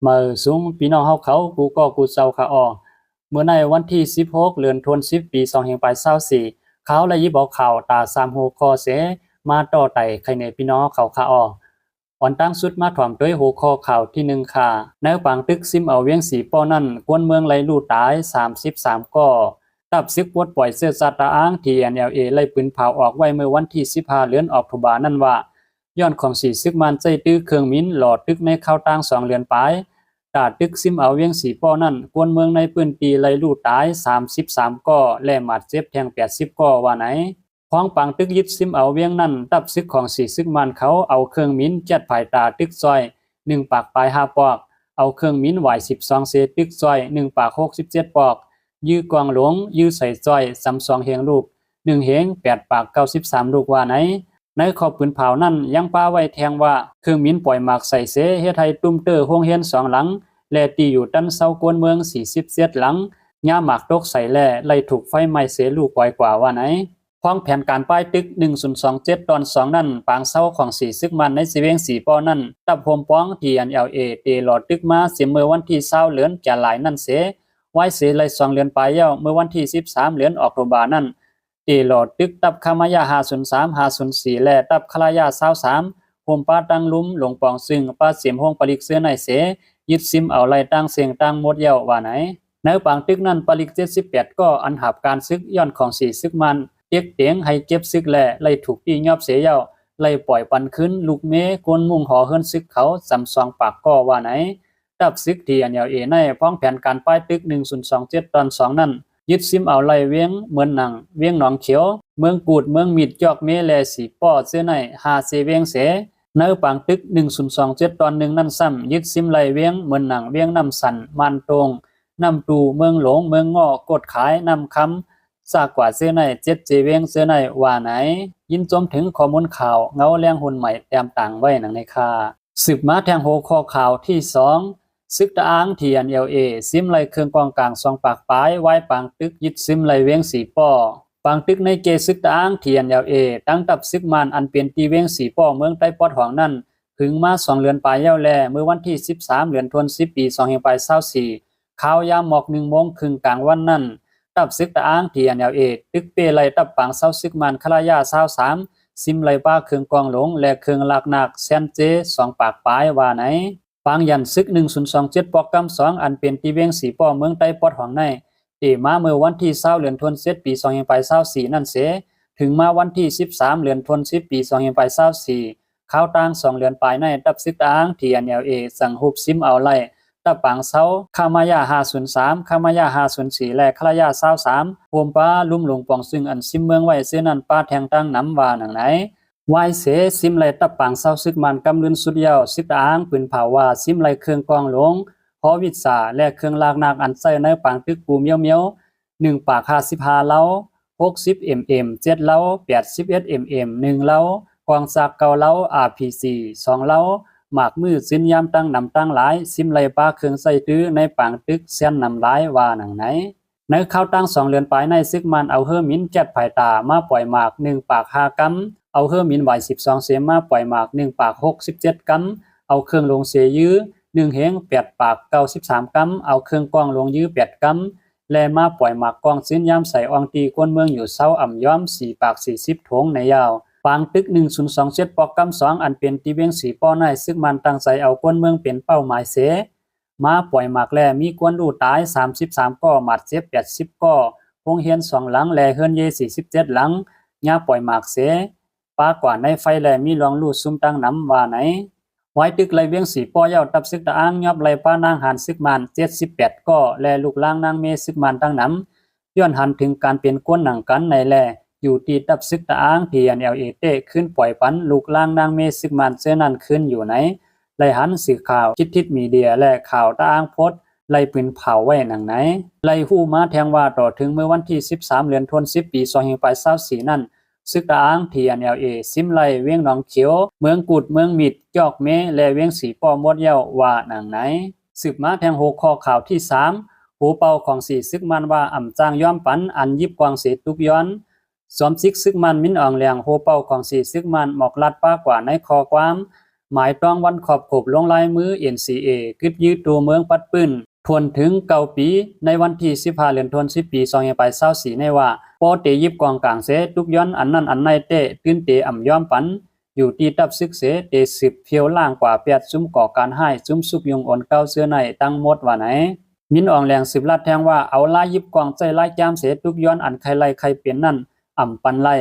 มาสูงพี่น้องเฮาเขากูก็กูเซาค่ะอ้อเมื่อในวันที่16เดือนธันวาคมปี2524เขาและยิบอกข่าวตา3ฮูคอเสมาต่อไต่ใครในพี่น้องเขาค่ะอ้ออ่อนตั้งสุดมาถ่อมด้วยหัวข้อข่าวที่1ค่ะแนวปังตึกซิมเอาเวียงสีป้อนั่นกวนเมืองไหลลู่ตาย33ก่อตับซึกปวดปล่อยเสื้อซาตาอ้าง TNLA ไล่ปืนเผาออกไว้เมื่อวันที่15เดือนออกตุลานั่นว่าย้อนของสีซึกมันใจตื้อเครื่องมิ้นหลอดตึกในเข้าตั้ง2เดือนปลายตาตึกซิมเอาเวียงสีป้อนั่นกวนเมืองในปืนตีไล่ลู่ตาย33ก่อและหมัดเจ็บแทง80ก่อว่าไหนพ้องปังตึกยึดซิมเอาเวียงนั่นตับซึกของสีซึกมันเขาเอาเครื่องมิ้นจัดภายตาตึกซอย1ปากปลาย5ปอกเอาเครื่องมิ้นไหว12เศษตึกซอย1ปาก67ปอกยื้อกวางหลวงยื้อใส่ซอย32เฮงลูก1เฮง8ปาก93ลูกว่าไหนในขอบปืนเผานั่นยังป้าไว้แทงว่าเครื่องมิ้นปล่อยหมากใส่เสเฮ็ดให้ตุ้มเตอโรงเรียน2หลังและตีอยู่ตั้นเซากวนเมือง47หลังย่าหมากตกใส่แล่ไล่ถูกไฟไหม้เสลูกปล่อยกว่าว่าไหนพ้องแผนการป้ายตึก1027ตอน2นั่นปางเซาของสีซึกมันในสิเวงสีป้อนั่นตับโฮมป้อง TNLA เตลอดตึกมาเสียเมื่อวันที่20เดือนแก่หลายนั่นเสไว้เสไล่2เดือนปลายเย้าเมื่อวันที่13เดือนออกตุลานั่นเตลอดตึกตับคามายา503 504และตับคลายา23โฮมป้าตั้งลุมหลงปองซึ่งป้าเสียมห้องปลิกเสื้อในเสยึดซิมเอาไล่ตั้งเสียงตั้งหมดเย้าว่าไหนในปางตึกนั้นปลิก78ก็อันหับการซึกย้อนของสีซึกมันเตียกเตียงให้เก็บซึกแลไล่ถูกตียอบเสียเย้าไล่ปล่อยปันขึ้นลูกเมกวนมุ่งหอเฮิรนซึกเขาสำซองปากก็ว่าไหนดับซึกที่อันยาวในพ้องแผนการป้ายตึก1027ตอน2นั่นยึดซิมเอาไล่เวียงเหมือนหนังเวียงหนองเขียวเมืองกูดเมืองมิดจอกเมแลสีป้อเสื้อใน5เสเวียงเสในปางตึก1027ตอน1นั่นซ้ำยึดซิมไล่เวียงเหมือนหนังเวียงน้ำสันมันตรงน้ำตูเมืองหลงเมืองงอกดขายน้ำคำซากกว่าเสื้อใน7เจเวียงเสื้อในว่าไหนยินจมถึงข้อมูลข่าวเงาแรงหุ่นใหม่แต้มต่างไว้หนังในค่าสืบมาแทงโหข้อข่าวที่2ซึกตะอ้าง TNLA ซิมไล่เครื่องกองกลาง2ปากปลายไว้ปางตึกยึดซิมไล่เวียงสีป้อปางตึกในเกซึกตะอ้าง TNLA ตั้งกับซึกมันอันเป็นตีเวียงสีป้อเมืองใต้ปอดหองนั่นถึงมา2เดือนปลายเย้าแลเมื่อวันที่13เดือนธันวาคมปี2524ข่าวยามหมอก1 โมงครึ่งกลางวันนั้นตับซึกตะอ้าง TNLA ตึกเปไล่ตับปางเซาซึกมันคลายา23ซิมไล่ป้าเครื่องกองหลงและเครื่องลากนักแซนเจ2ปากปลายว่าไหนปางยันซึก1027ปอกกำ2อันเป็นตีเวียงสีป้อเมืองใต้ปอดหองในมาเมื่อวันที่20เดือนธันวาคมปี2524นั่นเสถึงมาวันที่13เดือนธันวาคมปี2524ข่าวต่าง2เดือนปลายในตับซึกตะอ้าง TNLA สั่งฮุบซิมเอาไล่ตะปางเซาคามายา503คามายา504และคลายา23โฮมป้าลุ่มหลงปองซึ่งอันซิมเมืองไว้เสื้อนั้นป้าแทงตั้งน้ำว่าหนังไหนวายเสซิมไลตะปางเซาซึกมันกำลืนสุดยาวซึกอ้างปืนเผาว่าซิมไลเครื่องกองหลงหอวิสาและเครื่องลากนากอันใส่ในปางตึกปูเมียว1ปาก55เล้า60 mm 7เล้า81 mm 1เล้ากองซากเก่าเล้า RPG 2เล้าหมากมือสินยามตั้งนำตั้งหลายซิมไลปาเครื่องใส่ตื้อในปางตึกเสียนนำหลายว่าหนังไหนในเข้าตั้ง2เดือนปลายในซึกมันเอาเฮอมินจัดภายตามาปล่อยหมาก1ปาก5กำเอาเฮอมินไหว12เสมาปล่อยหมาก1ปาก67กำเอาเครื่องลงเสยื้อ1เฮง8ปาก93กำเอาเครื่องกองลงยื้อ8กำและมาปล่อยหมากกองสินยามใส่อองตีกวนเมืองอยู่เซาอ่ำย้อม4ปาก40ถงในยาวปางตึก1027ปอกกำ2อันเป็นตีเวียงสีป้อในซึกมันตั้งใจเอากวนเมืองเป็นเป้าหมายเสมาปล่อยหมากแลมีกวนลู่ตาย33ก่อหมัดเจ็บ80ก่อโรงเรียน2หลังและเฮือนเย47หลังญาปล่อยหมากเสปากว่าในไฟแลมีรองลู่ซุ่มตั้งน้ำว่าไหนไว้ตึกไลเวียงสีป้อยาวตับซึกตะอ้างยอบไลป้านางหันซึกมัน78ก่อและลูกล่างนางเมซึกมันตั้งน้ำย้อนหันถึงการเป็นกวนหนังกันในแลอยู่ที่ตับซึกตะอ้าง TNLA เตขึ้นปล่อยปันลูกล่างนางเมซึกมันเสื้อนั้นขึ้นอยู่ไหนไล่หันสื่อข่าวคิดทิศมีเดียและข่าวตะอ้างโพสต์ไล่ปืนเผาไว้หนังไหนไล่ฮู้มาแทงว่าต่อถึงเมื่อวันที่13เดือนธันวาคมปี2524นั่นซึกตะอ้าง TNLA ซิมไลเวียงหนองเขียวเมืองกุดเมืองมิดจอกเมและเวียงสีป้อมดเย้าว่าหนังไหนสืบมาแทงโหข้อข่าวที่3หูเป่าของสีซึกมันว่าอ่ำจางย้อมปันอันยิบกวางเสตุกย้อนสวมซิกซึกมันมินอ่องแหลงโหเป่าของสีซึกมันหมอกลัดป้ากว่าในคอความ หมายต้องวันขอบขบลงลายมือ NCA กึดยืดตัวเมืองปัดปื้นทวนถึง9 ปีในวันที่15เดือนธันวาคมปี2524ในว่าปอเตยิบกองกลางเสทุกย้อนอันนั้นอันในเตตื้นเตอ่ำย้อมปันอยู่ที่ตับซึกเสเต10เพียวล่างกว่า8ซุ้มก่อการให้ซุ้มสุกยงอ่อนเก้าเสื้อในตั้งหมดว่าไหนมินอองแรง10ลัดแทงว่าเอาลายยิบกองใจลายแก้มเสทุกย้อนอันใครไล่ใครเปลี่ยนนั่นอ่ำปันไล่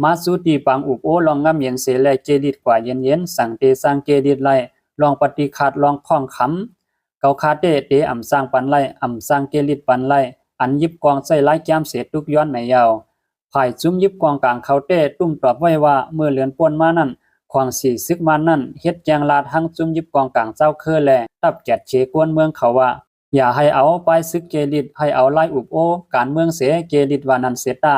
มาสู่ตีปังอุบโอลองงามเย็นเสแลเจดิดกว่าเย็นๆสั่งเตสร้างเกดิดไล่ลองปฏิขาดลองข้องขำเกาคาเตอ่ำสร้างปันไล่อ่ำสร้างเกลิดปันไล่อันยิบกองใจลายแก้มเสทุกย้อนในยาวภายจุ้มยิบกองกลางเขาเต้ตุ้มตอบไว้ว่าเมื่อเลือนป่วนมานั่นความสีซึกมานั่นเฮ็ดแจงลาทั้งจุ้มยิบกองกลางเจ้าเคอแลตับแจดเชกวนเมืองเขาว่าอย่าให้เอาไปซึกเกลิดให้เอาไล่อุบโอการเมืองเสเกลิดวานันเสตา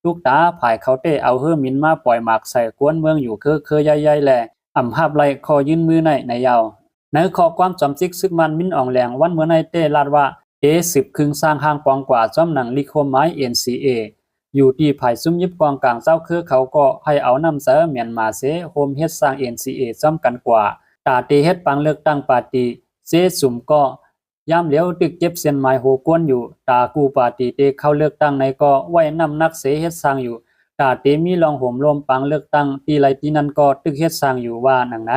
ลูกตาภายเขาเต้เอาเฮือมินมาปล่อยหมากใส่กวนเมืองอยู่เคอใหญ่ๆแลอ่ำหาบไล่คอยื่นมือในยาวในข้อความจอมจิกซึกมันมินอ่องแหลงวันเมื่อในเต้ลาดว่า10ครึ่งสร้างห้างปองกว่าจอมหนังลิโคไม้ NCA อยู่ที่ภายซุ้มยิบกองกลางเจ้าคือเขาก็ให้เอานำเสเมียนมาเสโฮมเฮ็ดสร้าง NCA จอมกันกว่าตาเตเฮ็ดปังเลือกตั้งปาร์ตี้เสสุมก็ยามเหลียวตึกเจ็บเส้นหมายโหกวนอยู่ตากูปาร์ตี้เตเข้าเลือกตั้งในก็ไว้นำนักเสเฮ็ดสร้างอยู่ตาเตมีลองโหมลมปังเลือกตั้งที่ไรที่นั้นก็ตึกเฮ็ดสร้างอยู่ว่าหนังไหน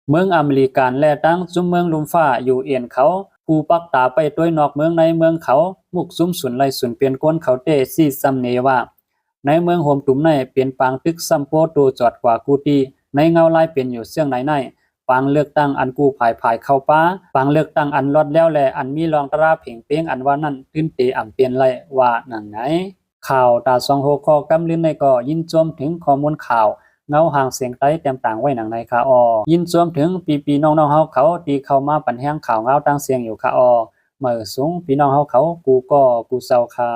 เมืองอเมริกันและตั้งซุมเมืองลุมฟ้าอยู่เอียนเขาผู้ปักตาไปด้วยนอกเมืองในเมืองเขามุกซุมสุนไลสุนเปลี่ยนก้นเขาเตซี่ซัมเนว่าในเมืองโฮมตุ่มในเปลี่ยนปางตึกซัมโปโตจอดกว่ากูตีในเงาลายเป็นอยู่เสื่องในปางเลือกตั้งอันกูภายเข้าป้าปางเลือกตั้งอันลอดแล้วแลอันมีรองตราเพ่งเป้งอันว่านั่นตื้นเตอ่ำเปลี่ยนไลว่าหนังไหนข่าวตาซองโฮคอกำลิ้นในก็ยินโจมถึงข้อมูลข่าวเงาห่างเสียงไต้เต็มต่างไว้หนังในคาอยินโจมถึงปีน้องๆเฮาเขาตีเข้ามาปันแห้งข่าวเงาตั้งเสียงอยู่คาอเมื่อสูงพี่น้องเฮาเขากูก็กูเซาคา